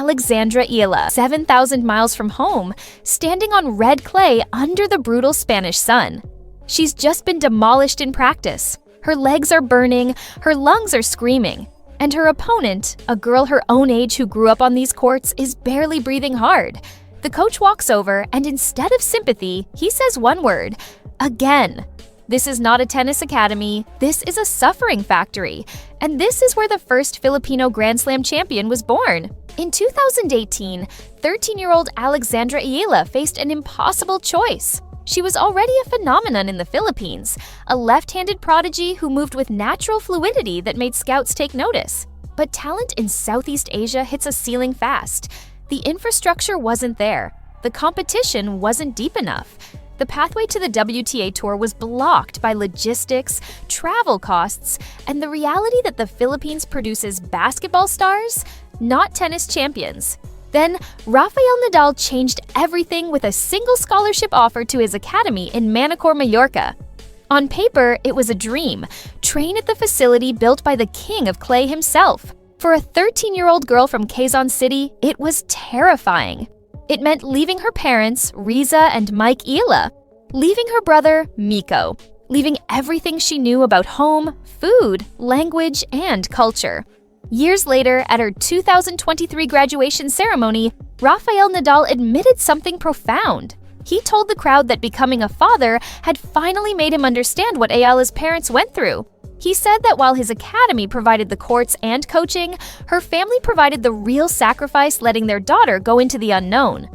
Alexandra Eala, 7,000 miles from home, standing on red clay under the brutal Spanish sun. She's just been demolished in practice. Her legs are burning, her lungs are screaming, and her opponent, a girl her own age who grew up on these courts, is barely breathing hard. The coach walks over, and instead of sympathy, he says one word: again. This is not a tennis academy, this is a suffering factory, and this is where the first Filipino Grand Slam champion was born. In 2018, 13-year-old Alexandra Eala faced an impossible choice. She was already a phenomenon in the Philippines, a left-handed prodigy who moved with natural fluidity that made scouts take notice. But talent in Southeast Asia hits a ceiling fast. The infrastructure wasn't there. The competition wasn't deep enough. The pathway to the WTA Tour was blocked by logistics, travel costs, and the reality that the Philippines produces basketball stars, not tennis champions. Then, Rafael Nadal changed everything with a single scholarship offer to his academy in Manacor, Mallorca. On paper, it was a dream: train at the facility built by the king of clay himself. For a 13-year-old girl from Quezon City, it was terrifying. It meant leaving her parents, Riza and Mike Eala, leaving her brother, Miko, leaving everything she knew about home, food, language, and culture. Years later, at her 2023 graduation ceremony, Rafael Nadal admitted something profound. He told the crowd that becoming a father had finally made him understand what Eala's parents went through. He said that while his academy provided the courts and coaching, her family provided the real sacrifice, letting their daughter go into the unknown.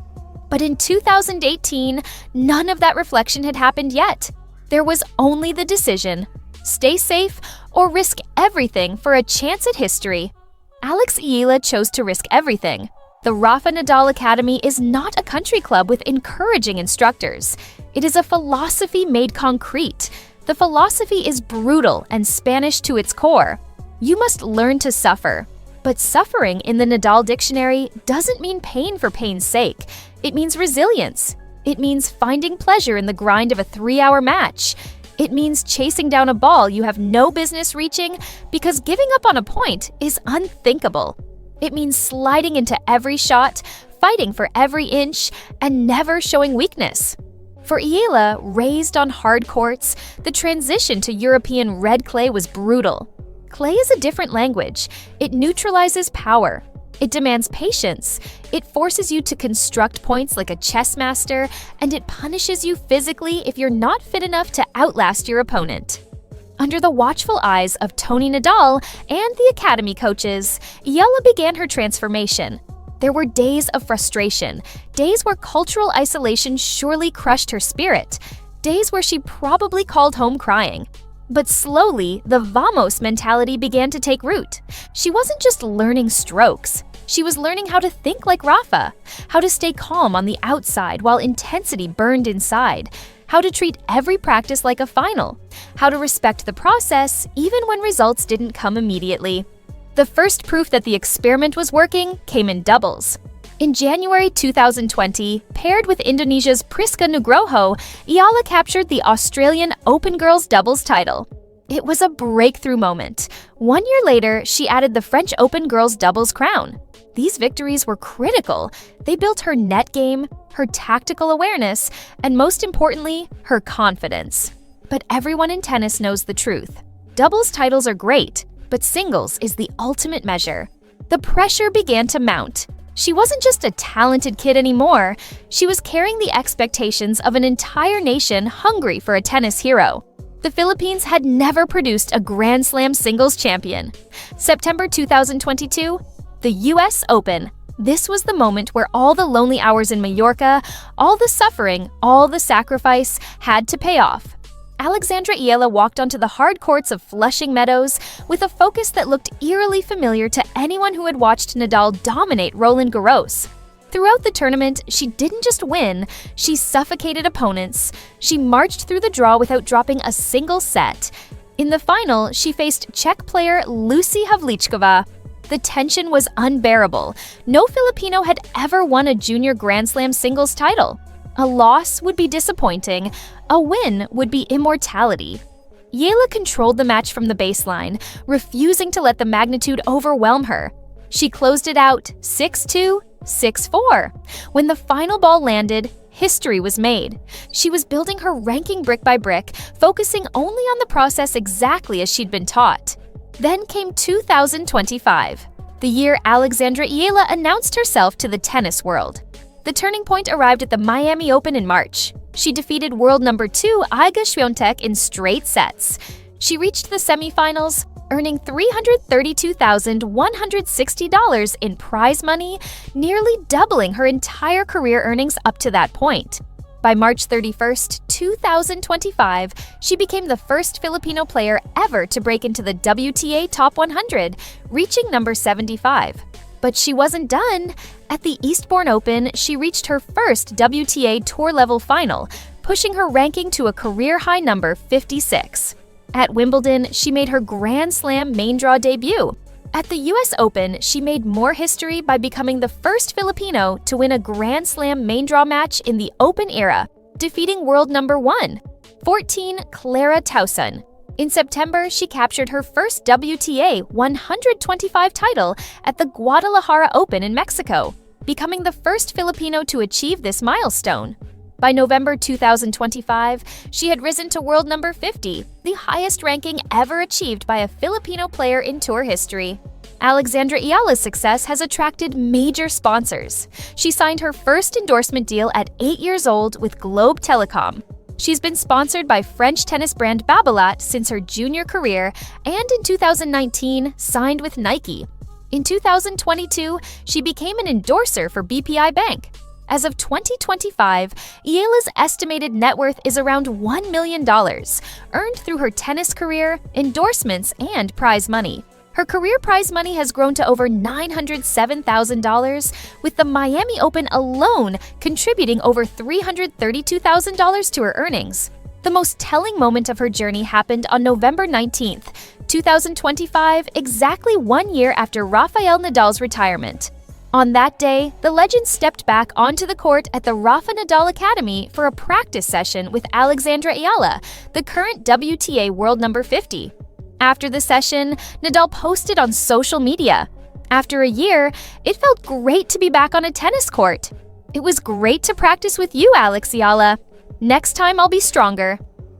But in 2018, none of that reflection had happened yet. There was only the decision: stay safe or risk everything for a chance at history. Alex Eala chose to risk everything. The Rafa Nadal Academy is not a country club with encouraging instructors. It is a philosophy made concrete. The philosophy is brutal and Spanish to its core. You must learn to suffer. But suffering in the Nadal dictionary doesn't mean pain for pain's sake. It means resilience. It means finding pleasure in the grind of a 3-hour match. It means chasing down a ball you have no business reaching because giving up on a point is unthinkable. It means sliding into every shot, fighting for every inch, and never showing weakness. For Eala, raised on hard courts, the transition to European red clay was brutal. Clay is a different language. It neutralizes power. It demands patience. It forces you to construct points like a chess master, and it punishes you physically if you're not fit enough to outlast your opponent. Under the watchful eyes of Tony Nadal and the academy coaches, Eala began her transformation. There were days of frustration, days where cultural isolation surely crushed her spirit, days where she probably called home crying. But slowly, the vamos mentality began to take root. She wasn't just learning strokes. She was learning how to think like Rafa, how to stay calm on the outside while intensity burned inside, how to treat every practice like a final, how to respect the process even when results didn't come immediately. The first proof that the experiment was working came in doubles. In January 2020, paired with Indonesia's Priska Nugroho, Eala captured the Australian Open Girls Doubles title. It was a breakthrough moment. 1 year later, she added the French Open Girls Doubles crown. These victories were critical. They built her net game, her tactical awareness, and most importantly, her confidence. But everyone in tennis knows the truth. Doubles titles are great, but singles is the ultimate measure. The pressure began to mount. She wasn't just a talented kid anymore. She was carrying the expectations of an entire nation hungry for a tennis hero. The Philippines had never produced a Grand Slam singles champion. September 2022, the US Open. This was the moment where all the lonely hours in Mallorca, all the suffering, all the sacrifice had to pay off. Alexandra Eala walked onto the hard courts of Flushing Meadows with a focus that looked eerily familiar to anyone who had watched Nadal dominate Roland Garros. Throughout the tournament, she didn't just win, she suffocated opponents. She marched through the draw without dropping a single set. In the final, she faced Czech player Lucy Havlicková. The tension was unbearable. No Filipino had ever won a junior Grand Slam singles title. A loss would be disappointing, a win would be immortality. Eala controlled the match from the baseline, refusing to let the magnitude overwhelm her. She closed it out 6-2, 6-4. When the final ball landed, history was made. She was building her ranking brick by brick, focusing only on the process exactly as she'd been taught. Then came 2025, the year Alexandra Eala announced herself to the tennis world. The turning point arrived at the Miami Open in March. She defeated world number 2 Iga Świątek in straight sets. She reached the semifinals, earning $332,160 in prize money, nearly doubling her entire career earnings up to that point. By March 31st, 2025, she became the first Filipino player ever to break into the WTA Top-100, reaching number 75. But she wasn't done. At the Eastbourne Open, she reached her first WTA Tour-level final, pushing her ranking to a career-high number 56. At Wimbledon, she made her Grand Slam main draw debut. At the US Open, she made more history by becoming the first Filipino to win a Grand Slam main draw match in the Open era, defeating world number 14, Clara Tauson. In September, she captured her first WTA 125 title at the Guadalajara Open in Mexico, becoming the first Filipino to achieve this milestone. By November 2025, she had risen to world number 50, the highest ranking ever achieved by a Filipino player in tour history. Alexandra Eala's success has attracted major sponsors. She signed her first endorsement deal at 8 years old with Globe Telecom. She's been sponsored by French tennis brand Babolat since her junior career, and in 2019, signed with Nike. In 2022, she became an endorser for BPI Bank. As of 2025, Eala's estimated net worth is around $1 million, earned through her tennis career, endorsements, and prize money. Her career prize money has grown to over $907,000, with the Miami Open alone contributing over $332,000 to her earnings. The most telling moment of her journey happened on November 19th, 2025, exactly 1 year after Rafael Nadal's retirement. On that day, the legend stepped back onto the court at the Rafa Nadal Academy for a practice session with Alexandra Eala, the current WTA world number 50. After the session, Nadal posted on social media, "After a year, it felt great to be back on a tennis court. It was great to practice with you, Alex Eala. Next time I'll be stronger."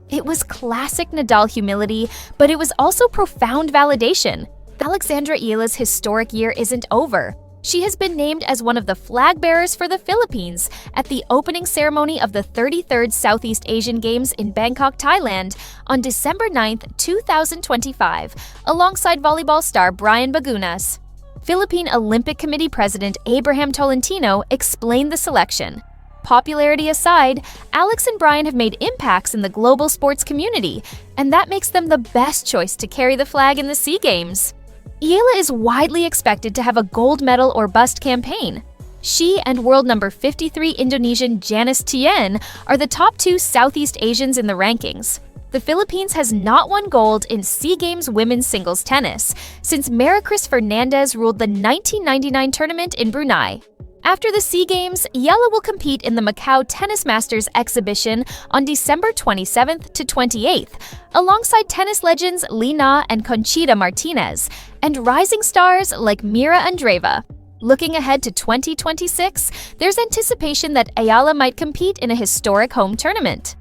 It was classic Nadal humility, but it was also profound validation. Alexandra Eala's historic year isn't over. She has been named as one of the flag bearers for the Philippines at the opening ceremony of the 33rd Southeast Asian Games in Bangkok, Thailand on December 9, 2025, alongside volleyball star Brian Bagunas. Philippine Olympic Committee President Abraham Tolentino explained the selection. Popularity aside, Alex and Brian have made impacts in the global sports community, and that makes them the best choice to carry the flag in the SEA Games. Eala is widely expected to have a gold medal or bust campaign. She and world number 53 Indonesian Janice Tien are the top 2 Southeast Asians in the rankings. The Philippines has not won gold in SEA Games women's singles tennis since Maricris Fernandez ruled the 1999 tournament in Brunei. After the SEA Games, Eala will compete in the Macau Tennis Masters exhibition on December 27th to 28th, alongside tennis legends Li Na and Conchita Martinez, and rising stars like Mira Andreeva. Looking ahead to 2026, there's anticipation that Eala might compete in a historic home tournament.